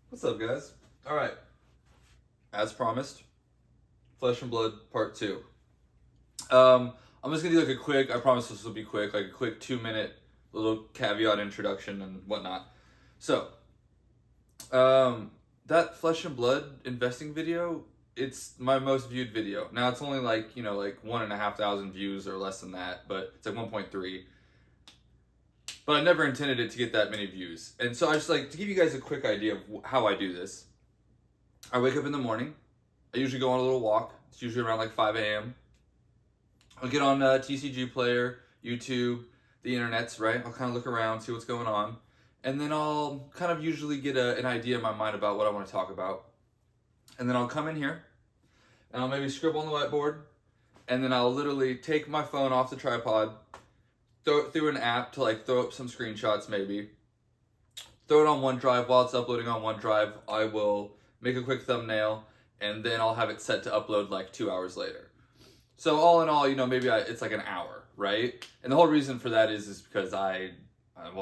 What's up, guys? All right, as promised, Flesh and Blood Part 2. I'm just gonna do like a quick, I promise this will be quick, like a quick 2-minute little caveat introduction and whatnot. So, that Flesh and Blood investing video, it's my most viewed video. Now it's only like, like 1,500 views or less than that, but it's like 1.3. But I never intended it to get that many views. And so I just like to give you guys a quick idea of how I do this. I wake up in the morning. I usually go on a little walk. It's usually around like 5 a.m. I'll get on TCG Player, YouTube, the internets, right? I'll kind of look around, see what's going on. And then I'll kind of usually get an idea in my mind about what I want to talk about. And then I'll come in here and I'll maybe scribble on the whiteboard. And then I'll literally take my phone off the tripod, throw it through an app to like throw up some screenshots maybe. Throw it on OneDrive. While it's uploading on OneDrive, I will make a quick thumbnail and then I'll have it set to upload like 2 hours later. So all in all, maybe it's like an hour, right? And the whole reason for that is because I'm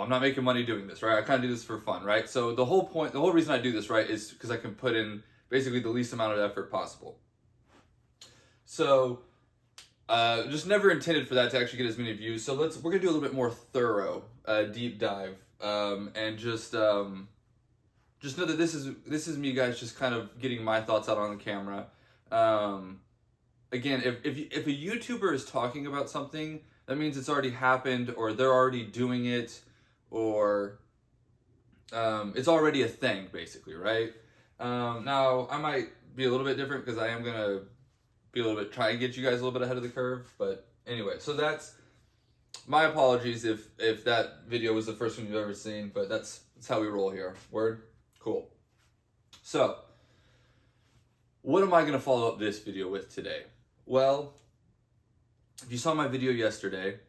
not making money doing this, right? I kind of do this for fun, right? So the whole reason I do this, right, is because I can put in basically the least amount of effort possible. So just never intended for that to actually get as many views. So we're gonna do a little bit more thorough deep dive, and just know that this is me, guys, just kind of getting my thoughts out on the camera. Again, if a YouTuber is talking about something, that means it's already happened, or they're already doing it, or it's already a thing, basically, right? Now I might be a little bit different because I am gonna be a little bit, try and get you guys a little bit ahead of the curve. But anyway, so that's my apologies if that video was the first one you've ever seen, but that's how we roll here. Word? Cool. So, what am I going to follow up this video with today? Well, if you saw my video yesterday,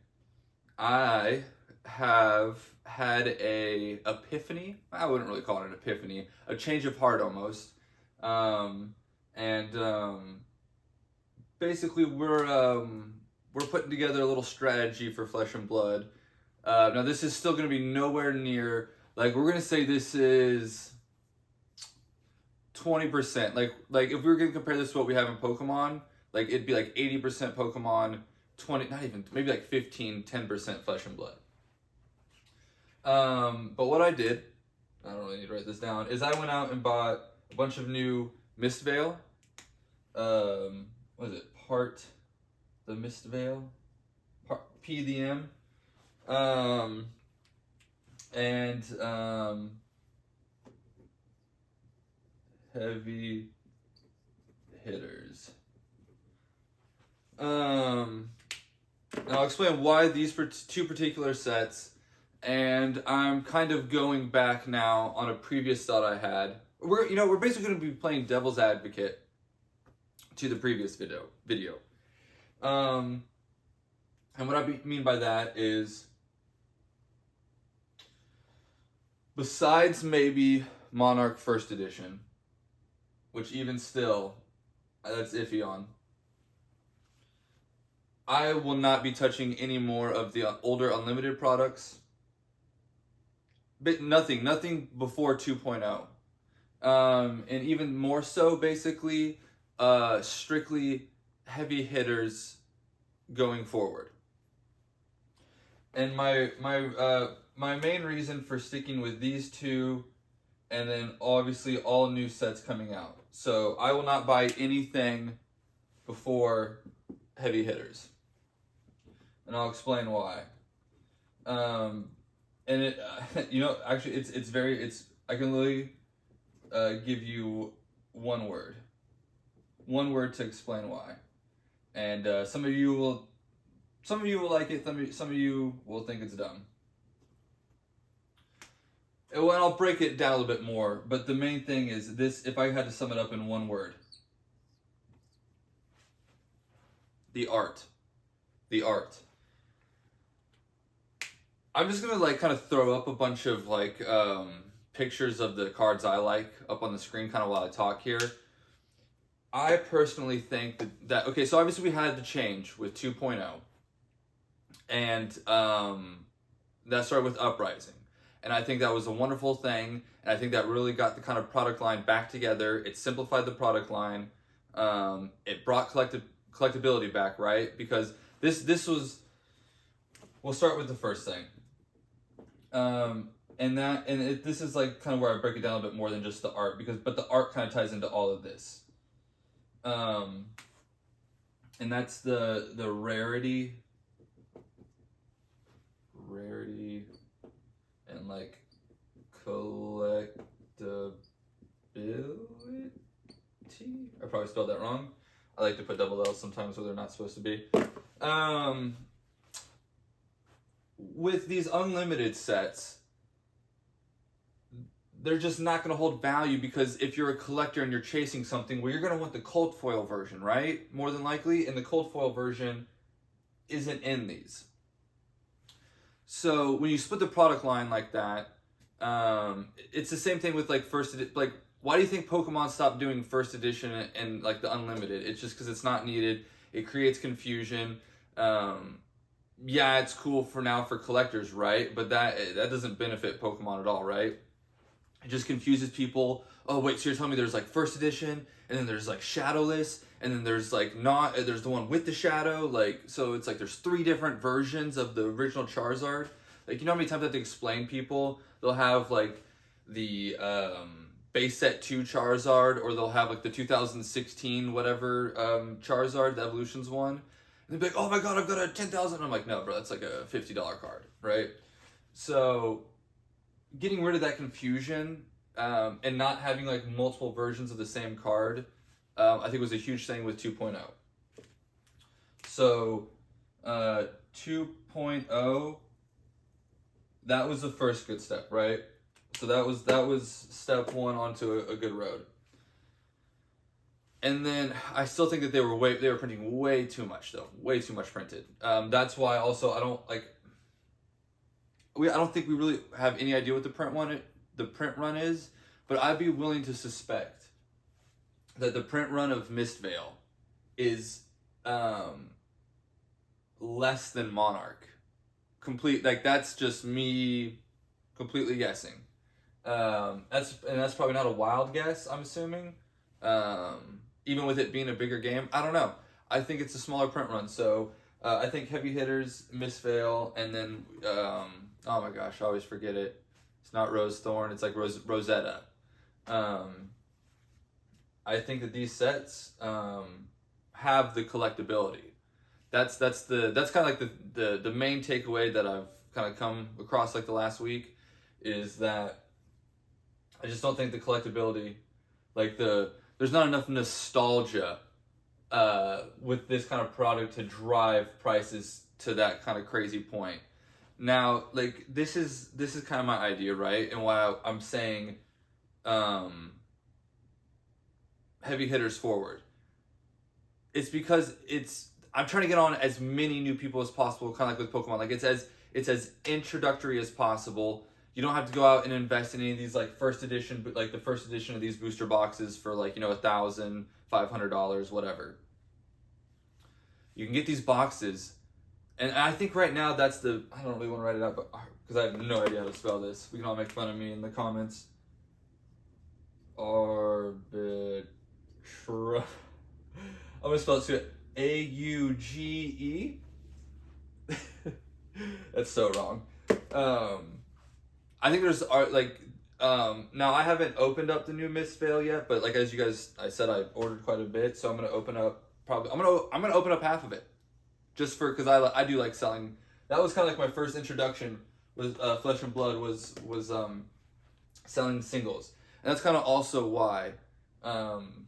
I have had a epiphany. I wouldn't really call it an epiphany, a change of heart almost. Basically, we're putting together a little strategy for Flesh and Blood. Now, this is still going to be nowhere near, like, we're going to say this is 20%. Like if we were going to compare this to what we have in Pokemon, like, it'd be like 80% Pokemon, 20, not even, maybe like 10% Flesh and Blood. But what I did, I don't really need to write this down, is I went out and bought a bunch of new Mist Veil. What is it? The Mist Veil? PDM. Heavy hitters. And I'll explain why these two particular sets, and I'm kind of going back now on a previous thought I had. We're basically going to be playing devil's advocate to the previous video. And what I mean by that is, besides maybe Monarch First Edition, which even still, that's iffy on, I will not be touching any more of the older Unlimited products. But nothing before 2.0. And even more so, basically, strictly heavy hitters going forward. And my main reason for sticking with these two, and then obviously all new sets coming out. So I will not buy anything before heavy hitters, and I'll explain why. And it, actually, it's I can literally give you one word to explain why, and some of you will like it. Some of you will think it's dumb. And I'll break it down a little bit more, but the main thing is this: if I had to sum it up in one word, the art. I'm just gonna like kind of throw up a bunch of like pictures of the cards I like up on the screen kind of while I talk here. I personally think that okay, so obviously we had the change with 2.0, and that started with Uprising. And I think that was a wonderful thing. And I think that really got the kind of product line back together. It simplified the product line. It brought collectability back, right? Because this was, we'll start with the first thing. This is like kind of where I break it down a bit more than just the art, but the art kind of ties into all of this. And that's the rarity and like collectability. I probably spelled that wrong. I like to put double L's sometimes where they're not supposed to be. With these unlimited sets, they're just not going to hold value, because if you're a collector and you're chasing something, well, you're going to want the cold foil version, right? More than likely, and the cold foil version isn't in these. So when you split the product line like that, it's the same thing with like like, why do you think Pokemon stopped doing first edition and like the unlimited? It's just because it's not needed. It creates confusion. Yeah, it's cool for now for collectors, right? But that doesn't benefit Pokemon at all, right? It just confuses people. Oh wait, so you're telling me there's like first edition, and then there's like shadowless, and then there's like there's the one with the shadow, like, so it's like there's 3 different versions of the original Charizard. Like, you know how many times I have to explain people? They'll have like the base set 2 Charizard, or they'll have like the 2016 whatever Charizard, the Evolutions one. And they'll be like, oh my god, I've got a 10,000. I'm like, no bro, that's like a $50 card, right? So getting rid of that confusion and not having like multiple versions of the same card, I think was a huge thing with 2.0. So 2.0, that was the first good step, right? So that was step 1 onto a good road. And then I still think that they were printing way too much though, way too much printed. That's why also I don't think we really have any idea what the print run is, but I'd be willing to suspect that the print run of Mistveil is less than Monarch. Like, that's just me completely guessing. That's probably not a wild guess, I'm assuming. Even with it being a bigger game, I don't know. I think it's a smaller print run, so I think heavy hitters, Mistveil, and then oh my gosh, I always forget it. It's not Rose Thorn, it's like Rosetta. I think that these sets have the collectability. That's kind of like the main takeaway that I've kind of come across like the last week, is that I just don't think the collectability, like there's not enough nostalgia with this kind of product to drive prices to that kind of crazy point. Now, like, this is kind of my idea, right? And why I'm saying heavy hitters forward. It's because I'm trying to get on as many new people as possible, kind of like with Pokemon. Like, it's as introductory as possible. You don't have to go out and invest in any of these like first edition, but like the first edition of these booster boxes for like, you know, $1,500, whatever. You can get these boxes, and I think right now I don't really want to write it out, but because I have no idea how to spell this. We can all make fun of me in the comments. I'm gonna spell it too. AUGE. That's so wrong. I think there's now I haven't opened up the new Mistveil yet, but like, as you guys, I said I ordered quite a bit, so I'm gonna open up I'm gonna open up half of it, just because I do like selling. That was kind of like my first introduction with Flesh and Blood was selling singles, and that's kind of also why I'm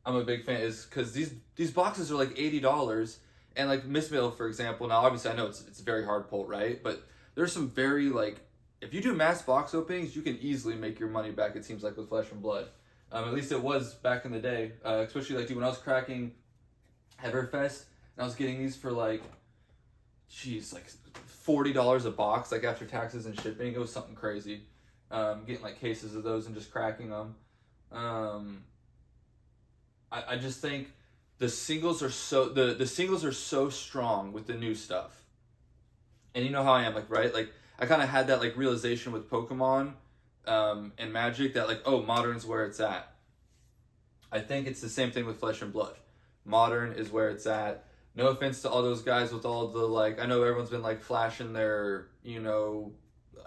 a big fan, is because these boxes are like $80, and like Mistveil, for example. Now obviously I know it's very hard pull, right? But there's some very like, if you do mass box openings, you can easily make your money back, it seems like, with Flesh and Blood. At least it was back in the day. Especially like, dude, when I was cracking Everfest, and I was getting these for like, geez, like $40 a box, like after taxes and shipping. It was something crazy. Getting like cases of those and just cracking them. I just think the singles are so strong with the new stuff. And you know how I am, like, right? Like, I kind of had that like realization with Pokemon and Magic that like, oh, Modern's where it's at. I think it's the same thing with Flesh and Blood. Modern is where it's at. No offense to all those guys with all the like, I know everyone's been like flashing their, you know,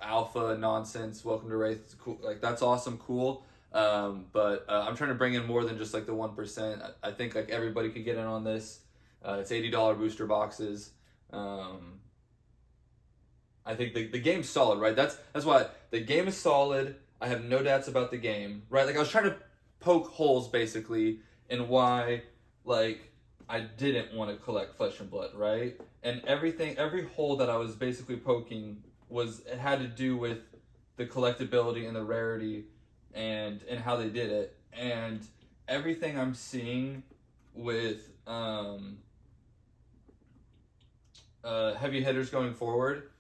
alpha nonsense. Welcome to Wraith. It's cool. Like that's awesome, cool. But I'm trying to bring in more than just like the 1%. I think like everybody could get in on this. It's $80 booster boxes. I think the game's solid, right? That's why the game is solid. I have no doubts about the game, right? Like I was trying to poke holes basically in why like I didn't want to collect Flesh and Blood, right? And every hole that I was basically poking it had to do with the collectability and the rarity and how they did it. And everything I'm seeing with heavy hitters going forward,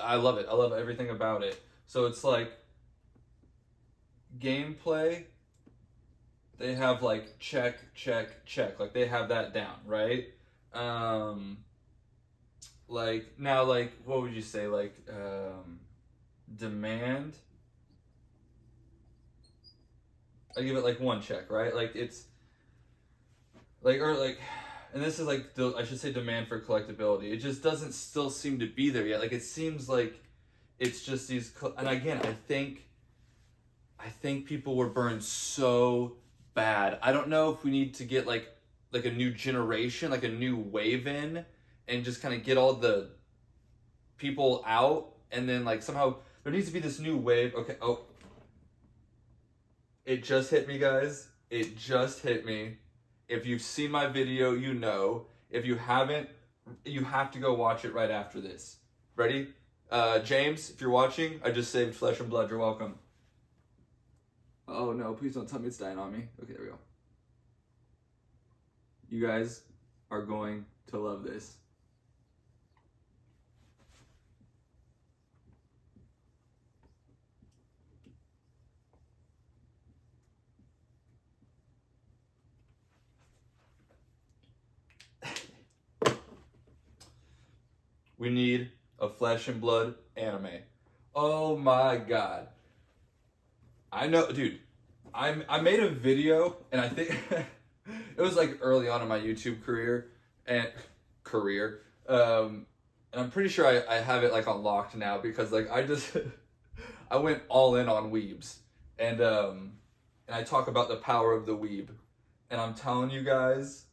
I love it. I love everything about it. So it's like gameplay, they have like check. Like they have that down, right? Like now, like what would you say? Like demand. I give it like 1 check, right? Like it's like or like, and this is like I should say demand for collectability. It just doesn't still seem to be there yet. Like it seems like it's just these. And again, I think people were burned so bad. I don't know if we need to get like a new generation, like a new wave in, and just kind of get all the people out, and then like somehow there needs to be this new wave. Okay, oh, it just hit me, guys. It just hit me. If you've seen my video, you know. If you haven't, you have to go watch it right after this. Ready? James, if you're watching, I just saved Flesh and Blood. You're welcome. Oh no, please don't tell me it's dying on me. Okay, there we go. You guys are going to love this. We need a Flesh and Blood anime. Oh my god. I know, dude. I made a video, and I think it was like early on in my YouTube career, and I'm pretty sure I have it like unlocked now because like I just I went all in on weebs, and I talk about the power of the weeb, and I'm telling you guys,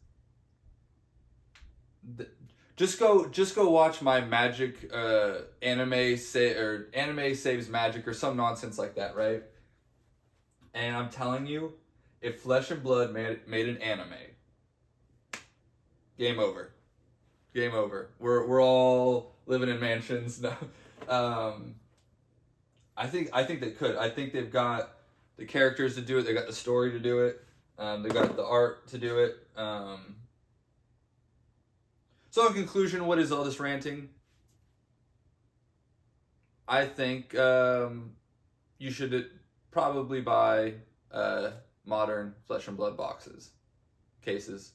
just go watch my magic anime saves magic or some nonsense like that, right? And I'm telling you, if Flesh and Blood made an anime, game over. Game over. We're all living in mansions. No. I think they could. I think they've got the characters to do it. They got the story to do it. They got the art to do it. So in conclusion, what is all this ranting? I think you should probably buy modern Flesh and Blood cases.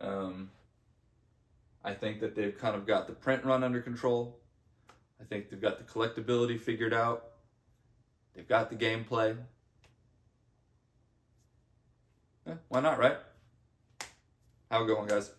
I think that they've kind of got the print run under control. I think they've got the collectability figured out. They've got the gameplay. Why not, right? Have a good one, guys.